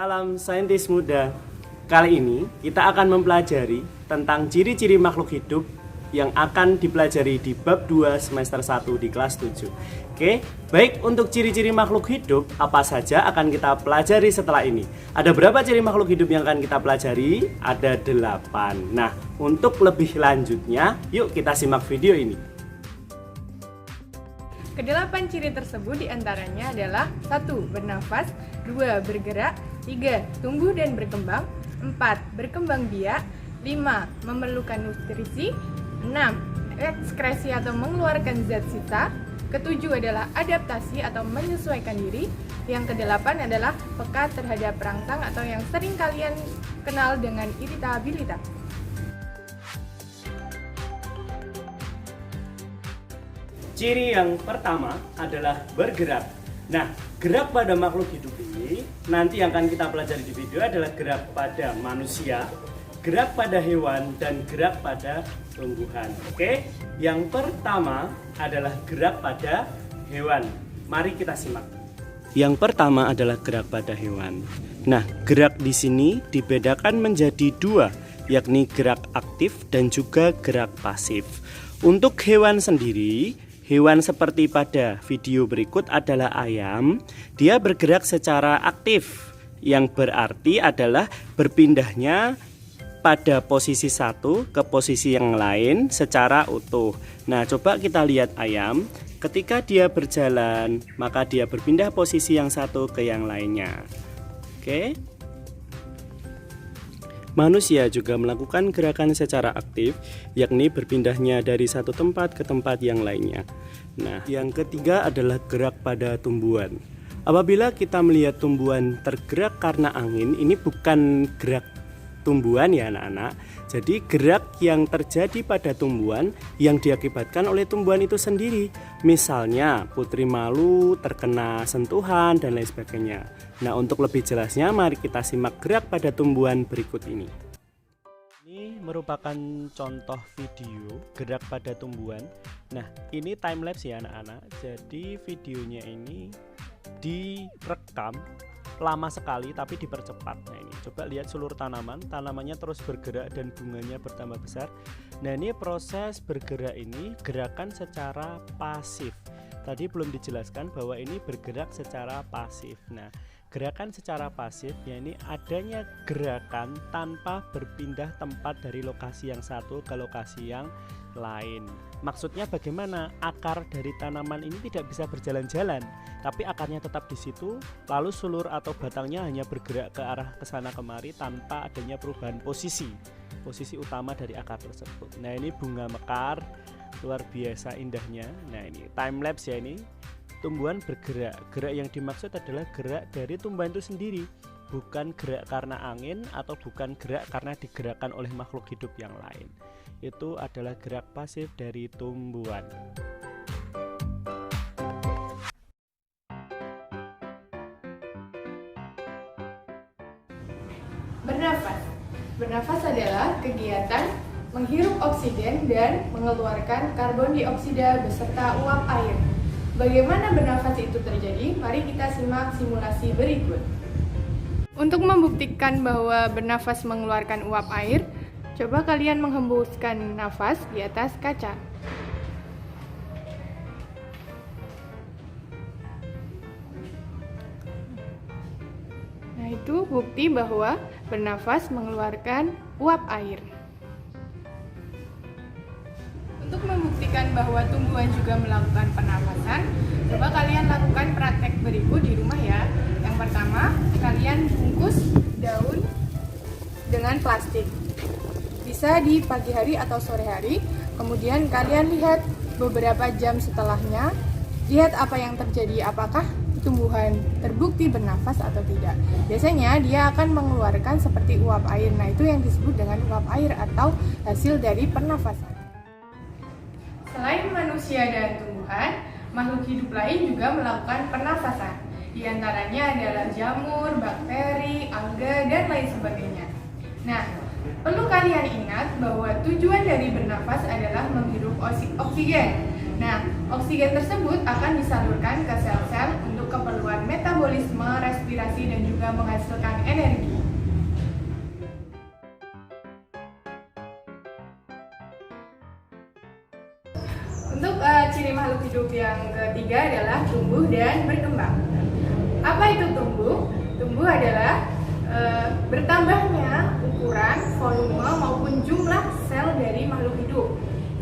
Salam saintis muda. Kali ini kita akan mempelajari tentang ciri-ciri makhluk hidup yang akan dipelajari di bab 2 semester 1 di kelas 7. Oke, baik, untuk ciri-ciri makhluk hidup apa saja akan kita pelajari setelah ini. Ada berapa ciri makhluk hidup yang akan kita pelajari? Ada 8. Nah, untuk lebih lanjutnya, yuk kita simak video ini. Kedelapan ciri tersebut diantaranya adalah 1. Bernafas, 2. Bergerak, 3. Tumbuh dan berkembang, 4. Berkembang biak, 5. Memerlukan nutrisi, 6. Ekskresi atau mengeluarkan zat sisa, ketujuh adalah adaptasi atau menyesuaikan diri, yang kedelapan adalah peka terhadap perangsang atau yang sering kalian kenal dengan iritabilitas. Ciri yang pertama adalah bergerak. Nah, gerak pada makhluk hidup ini nanti yang akan kita pelajari di video adalah gerak pada manusia, gerak pada hewan, dan gerak pada tumbuhan. Oke, yang pertama adalah gerak pada hewan. Mari kita simak. Yang pertama adalah gerak pada hewan. Nah, gerak di sini dibedakan menjadi dua, yakni gerak aktif dan juga gerak pasif. Untuk hewan sendiri, hewan seperti pada video berikut adalah ayam. Dia bergerak secara aktif, yang berarti adalah berpindahnya pada posisi satu ke posisi yang lain secara utuh. Nah, coba kita lihat ayam. Ketika dia berjalan, maka dia berpindah posisi yang satu ke yang lainnya. Oke. Manusia juga melakukan gerakan secara aktif, yakni berpindahnya dari satu tempat ke tempat yang lainnya. Nah, yang ketiga adalah gerak pada tumbuhan. Apabila kita melihat tumbuhan tergerak karena angin, ini bukan gerak tumbuhan ya anak-anak. Jadi gerak yang terjadi pada tumbuhan yang diakibatkan oleh tumbuhan itu sendiri. Misalnya putri malu terkena sentuhan dan lain sebagainya. Nah, untuk lebih jelasnya mari kita simak gerak pada tumbuhan berikut ini. Ini merupakan contoh video gerak pada tumbuhan. Nah, ini time lapse ya anak-anak. Jadi videonya ini direkam lama sekali tapi dipercepat. Nah, ini coba lihat seluruh tanamannya terus bergerak dan bunganya bertambah besar. Nah, ini proses bergerak ini gerakan secara pasif. Tadi belum dijelaskan bahwa ini bergerak secara pasif. Nah, gerakan secara pasif yakni adanya gerakan tanpa berpindah tempat dari lokasi yang satu ke lokasi yang lain. Maksudnya bagaimana? Akar dari tanaman ini tidak bisa berjalan-jalan, tapi akarnya tetap di situ, lalu sulur atau batangnya hanya bergerak ke arah kesana kemari tanpa adanya perubahan posisi utama dari akar tersebut. Nah, ini bunga mekar, luar biasa indahnya. Nah, ini time lapse ya, ini tumbuhan bergerak. Gerak yang dimaksud adalah gerak dari tumbuhan itu sendiri, bukan gerak karena angin atau bukan gerak karena digerakkan oleh makhluk hidup yang lain. Itu adalah gerak pasif dari tumbuhan. Bernafas. Bernafas adalah kegiatan menghirup oksigen dan mengeluarkan karbon dioksida beserta uap air. Bagaimana bernafas itu terjadi? Mari kita simak simulasi berikut. Untuk membuktikan bahwa bernafas mengeluarkan uap air, coba kalian menghembuskan nafas di atas kaca. Nah, itu bukti bahwa bernafas mengeluarkan uap air. Untuk membuktikan bahwa tumbuhan juga melakukan pernafasan, coba kalian lakukan praktek berikut di rumah ya. Yang pertama, kalian bungkus daun dengan plastik. Bisa di pagi hari atau sore hari. Kemudian kalian lihat beberapa jam setelahnya, lihat apa yang terjadi, apakah tumbuhan terbukti bernafas atau tidak. Biasanya dia akan mengeluarkan seperti uap air. Nah, itu yang disebut dengan uap air atau hasil dari pernafasan. Selain manusia dan tumbuhan, makhluk hidup lain juga melakukan pernafasan. Di antaranya adalah jamur, bakteri, alga, dan lain sebagainya. Nah, perlu kalian ingat bahwa tujuan dari bernafas adalah menghirup oksigen. Nah, oksigen tersebut akan disalurkan ke sel-sel untuk keperluan metabolisme metabolisme, respirasi, dan juga menghasilkan energi. Untuk ciri makhluk hidup yang ketiga adalah tumbuh dan berkembang. Apa itu tumbuh? Tumbuh adalah bertambahnya ukuran, volume, maupun jumlah sel dari makhluk hidup.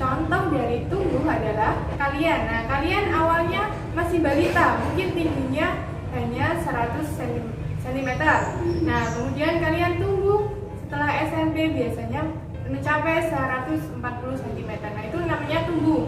Contoh dari tumbuh adalah kalian. Nah, kalian awalnya masih balita, mungkin tingginya hanya 100 cm. Nah, kemudian kalian tumbuh setelah SMP biasanya mencapai 140 cm. Nah, itu namanya tumbuh.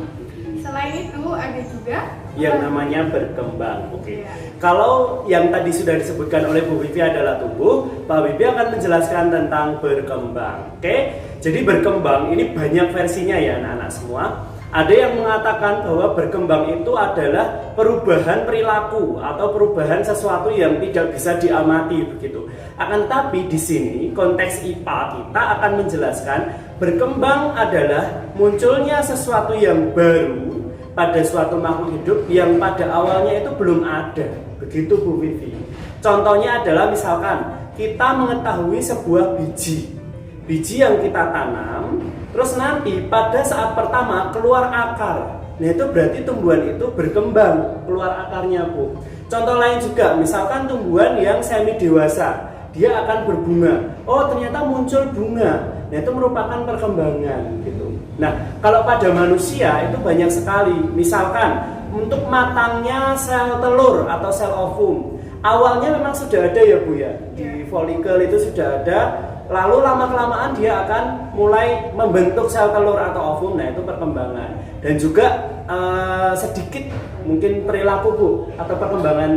Selain itu ada juga yang namanya berkembang. Oke. Kalau yang tadi sudah disebutkan oleh Bu Vivi adalah tumbuh, Pak Vivi akan menjelaskan tentang berkembang. Oke. Jadi berkembang ini banyak versinya ya anak-anak semua. Ada yang mengatakan bahwa berkembang itu adalah perubahan perilaku atau perubahan sesuatu yang tidak bisa diamati begitu. Akan tapi di sini konteks IPA kita akan menjelaskan berkembang adalah munculnya sesuatu yang baru pada suatu makhluk hidup yang pada awalnya itu belum ada. Begitu Bu Vivi. Contohnya adalah misalkan kita mengetahui sebuah biji yang kita tanam, terus nanti pada saat pertama keluar akar. Nah, itu berarti tumbuhan itu berkembang, keluar akarnya, Bu. Contoh lain juga, misalkan tumbuhan yang semi dewasa, dia akan berbunga. Oh, ternyata muncul bunga. Nah, itu merupakan perkembangan gitu. Nah, kalau pada manusia itu banyak sekali. Misalkan untuk matangnya sel telur atau sel ovum. Awalnya memang sudah ada ya, Bu ya. Di folikel itu sudah ada. Lalu lama-kelamaan dia akan mulai membentuk sel telur atau ovum. Nah, itu perkembangan. Dan juga sedikit mungkin perilaku, Bu, atau perkembangan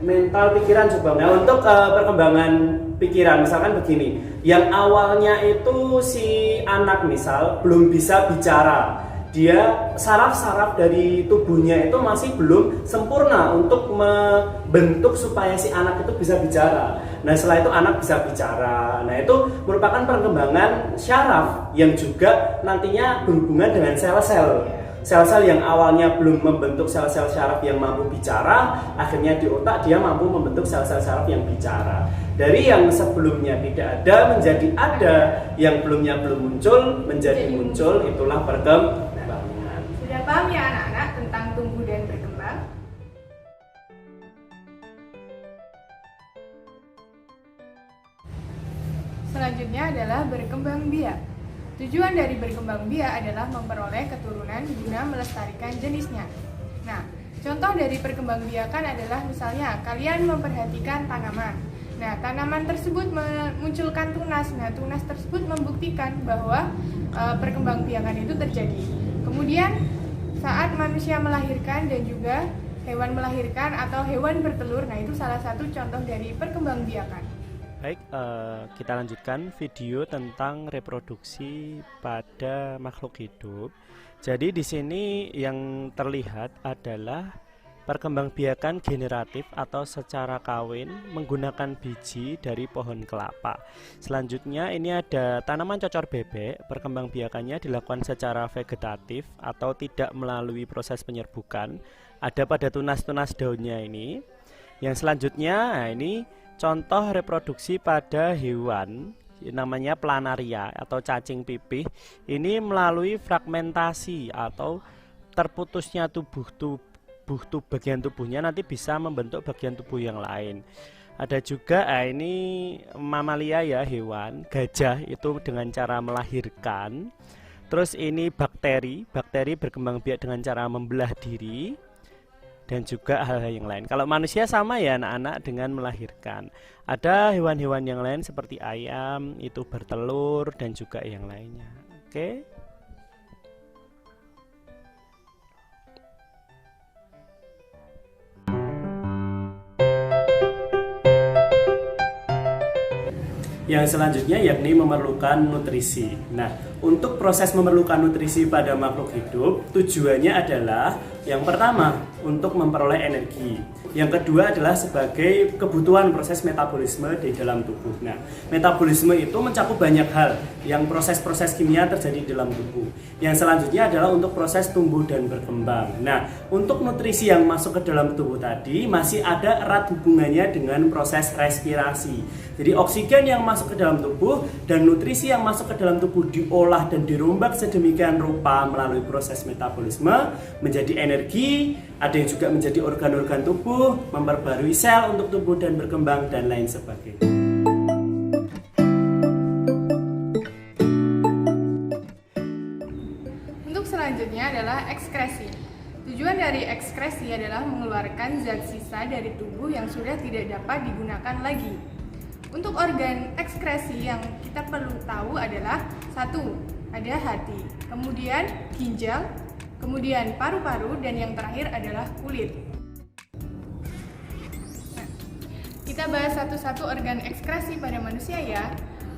mental pikiran juga. Nah, untuk perkembangan pikiran misalkan begini, yang awalnya itu si anak misal belum bisa bicara, dia saraf-saraf dari tubuhnya itu masih belum sempurna untuk membentuk supaya si anak itu bisa bicara. Nah, setelah itu anak bisa bicara. Nah, itu merupakan perkembangan syaraf yang juga nantinya berhubungan dengan sel-sel. Sel-sel yang awalnya belum membentuk sel-sel syaraf yang mampu bicara, akhirnya di otak dia mampu membentuk sel-sel syaraf yang bicara. Dari yang sebelumnya tidak ada menjadi ada, yang belumnya belum muncul menjadi muncul, itulah perkembangan. Sudah paham ya anak-anak tentang tumbuh dan berkembang? Selanjutnya adalah berkembang biak. Tujuan dari berkembang biak adalah memperoleh keturunan guna melestarikan jenisnya. Nah, contoh dari perkembangbiakan adalah misalnya kalian memperhatikan tanaman. Nah, tanaman tersebut memunculkan tunas. Nah, tunas tersebut membuktikan bahwa perkembangbiakan itu terjadi. Kemudian, saat manusia melahirkan dan juga hewan melahirkan atau hewan bertelur, nah itu salah satu contoh dari perkembangbiakan. Baik, kita lanjutkan video tentang reproduksi pada makhluk hidup. Jadi di sini yang terlihat adalah perkembangbiakan generatif atau secara kawin menggunakan biji dari pohon kelapa. Selanjutnya ini ada tanaman cocor bebek. Perkembangbiakannya dilakukan secara vegetatif atau tidak melalui proses penyerbukan. Ada pada tunas-tunas daunnya ini. Yang selanjutnya, nah ini contoh reproduksi pada hewan namanya planaria atau cacing pipih. Ini melalui fragmentasi atau terputusnya bagian tubuhnya nanti bisa membentuk bagian tubuh yang lain. Ada juga ini mamalia ya, hewan gajah itu dengan cara melahirkan. Terus ini bakteri berkembang biak dengan cara membelah diri. Dan juga hal-hal yang lain. Kalau manusia sama ya anak-anak, dengan melahirkan. Ada hewan-hewan yang lain seperti ayam itu bertelur dan juga yang lainnya. Oke. Yang selanjutnya yakni memerlukan nutrisi. Nah, untuk proses memerlukan nutrisi pada makhluk hidup, tujuannya adalah yang pertama untuk memperoleh energi. Yang kedua adalah sebagai kebutuhan proses metabolisme di dalam tubuh. Nah, metabolisme itu mencakup banyak hal yang proses-proses kimia terjadi di dalam tubuh. Yang selanjutnya adalah untuk proses tumbuh dan berkembang. Nah, untuk nutrisi yang masuk ke dalam tubuh tadi masih ada erat hubungannya dengan proses respirasi. Jadi oksigen yang masuk ke dalam tubuh dan nutrisi yang masuk ke dalam tubuh diolah dan dirombak sedemikian rupa melalui proses metabolisme menjadi energi, ada yang juga menjadi organ-organ tubuh, memperbarui sel untuk tumbuh dan berkembang dan lain sebagainya. Untuk selanjutnya adalah ekskresi. Tujuan dari ekskresi adalah mengeluarkan zat sisa dari tubuh yang sudah tidak dapat digunakan lagi. Untuk organ ekskresi yang kita perlu tahu adalah satu, ada hati, kemudian ginjal, kemudian paru-paru, dan yang terakhir adalah kulit. Nah, kita bahas satu-satu organ ekskresi pada manusia ya.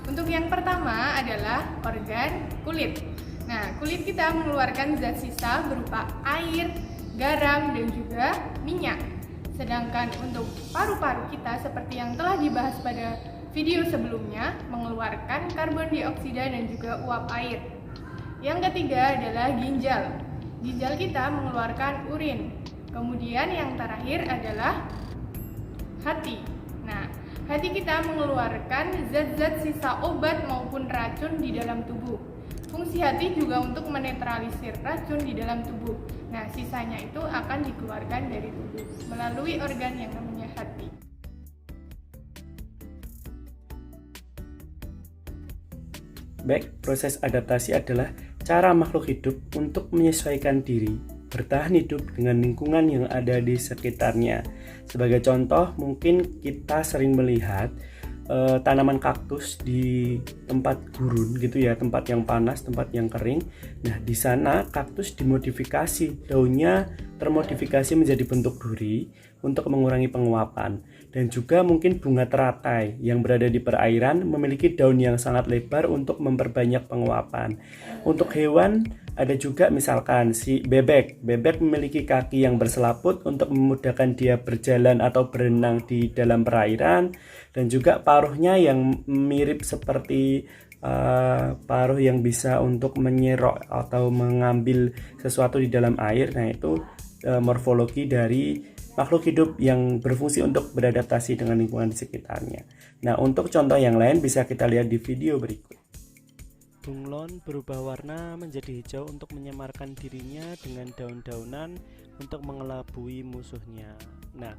Untuk yang pertama adalah organ kulit. Nah, kulit kita mengeluarkan zat sisa berupa air, garam, dan juga minyak. Sedangkan untuk paru-paru kita seperti yang telah dibahas pada video sebelumnya mengeluarkan karbon dioksida dan juga uap air. Yang ketiga adalah ginjal. Ginjal kita mengeluarkan urin. Kemudian yang terakhir adalah hati. Nah, hati kita mengeluarkan zat-zat sisa obat maupun racun di dalam tubuh. Fungsi hati juga untuk menetralisir racun di dalam tubuh. Nah, sisanya itu akan dikeluarkan dari tubuh melalui organ yang namanya hati. Baik, proses adaptasi adalah cara makhluk hidup untuk menyesuaikan diri, bertahan hidup dengan lingkungan yang ada di sekitarnya. Sebagai contoh, mungkin kita sering melihat tanaman kaktus di tempat gurun gitu ya, tempat yang panas, tempat yang kering. Nah, di sana kaktus dimodifikasi, daunnya termodifikasi menjadi bentuk duri untuk mengurangi penguapan. Dan juga mungkin bunga teratai yang berada di perairan memiliki daun yang sangat lebar untuk memperbanyak penguapan. Untuk hewan ada juga misalkan si bebek. Bebek memiliki kaki yang berselaput untuk memudahkan dia berjalan atau berenang di dalam perairan, dan juga paruhnya yang mirip seperti paruh yang bisa untuk menyerok atau mengambil sesuatu di dalam air. Nah, itu morfologi dari makhluk hidup yang berfungsi untuk beradaptasi dengan lingkungan di sekitarnya. Nah, untuk contoh yang lain bisa kita lihat di video berikut. Bunglon berubah warna menjadi hijau untuk menyamarkan dirinya dengan daun-daunan untuk mengelabui musuhnya. Nah,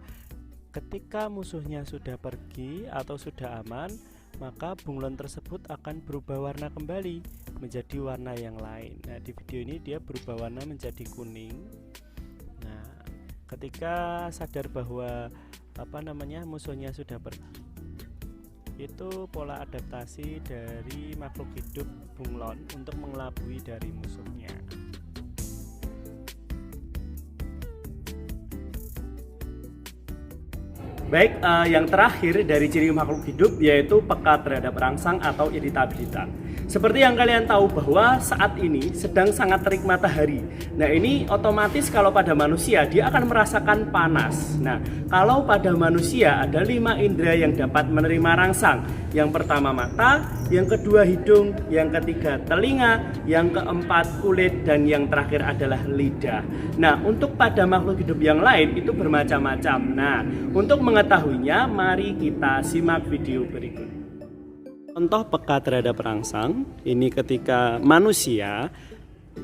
ketika musuhnya sudah pergi atau sudah aman, maka bunglon tersebut akan berubah warna kembali menjadi warna yang lain. Nah, di video ini dia berubah warna menjadi kuning. Nah, ketika sadar bahwa musuhnya sudah pergi, itu pola adaptasi dari makhluk hidup bunglon untuk mengelabui dari musuhnya. Baik, yang terakhir dari ciri makhluk hidup yaitu peka terhadap rangsang atau iritabilitas. Seperti yang kalian tahu bahwa saat ini sedang sangat terik matahari. Nah, ini otomatis kalau pada manusia dia akan merasakan panas. Nah, kalau pada manusia ada 5 indera yang dapat menerima rangsang. Yang pertama mata, yang kedua hidung, yang ketiga telinga, yang keempat kulit, dan yang terakhir adalah lidah. Nah, untuk pada makhluk hidup yang lain itu bermacam-macam. Nah, untuk mengetahuinya mari kita simak video berikut. Contoh peka terhadap rangsang, ini ketika manusia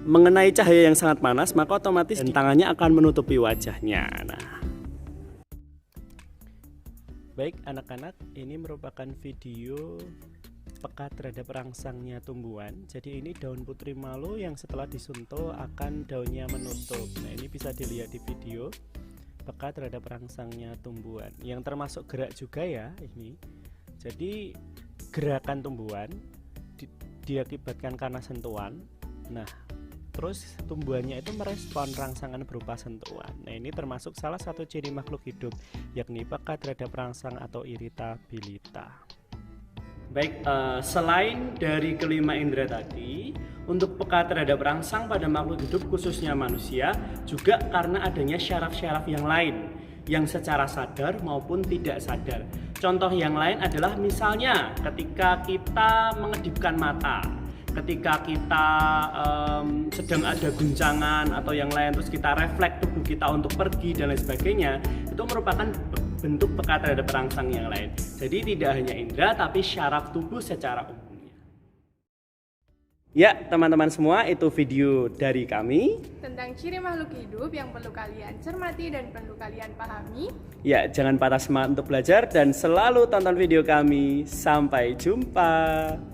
mengenai cahaya yang sangat panas, maka otomatis tangannya akan menutupi wajahnya. Nah, baik anak-anak, ini merupakan video peka terhadap rangsangnya tumbuhan. Jadi ini daun putri malu yang setelah disentuh akan daunnya menutup. Nah, ini bisa dilihat di video peka terhadap rangsangnya tumbuhan, yang termasuk gerak juga ya ini. Jadi gerakan tumbuhan diakibatkan karena sentuhan. Nah, terus tumbuhannya itu merespon rangsangan berupa sentuhan. Nah, ini termasuk salah satu ciri makhluk hidup, yakni peka terhadap rangsang atau iritabilitas. Baik, selain dari kelima indera tadi, untuk peka terhadap rangsang pada makhluk hidup khususnya manusia, juga karena adanya syaraf-syaraf yang lain yang secara sadar maupun tidak sadar. Contoh yang lain adalah misalnya ketika kita mengedipkan mata, ketika kita sedang ada guncangan atau yang lain, terus kita refleks tubuh kita untuk pergi dan lain sebagainya, itu merupakan bentuk peka terhadap rangsang yang lain. Jadi tidak hanya indera tapi syaraf tubuh secara umumnya. Ya teman-teman semua, itu video dari kami Tentang ciri makhluk hidup yang perlu kalian cermati dan perlu kalian pahami. Ya, jangan patah semangat untuk belajar dan selalu tonton video kami. Sampai jumpa.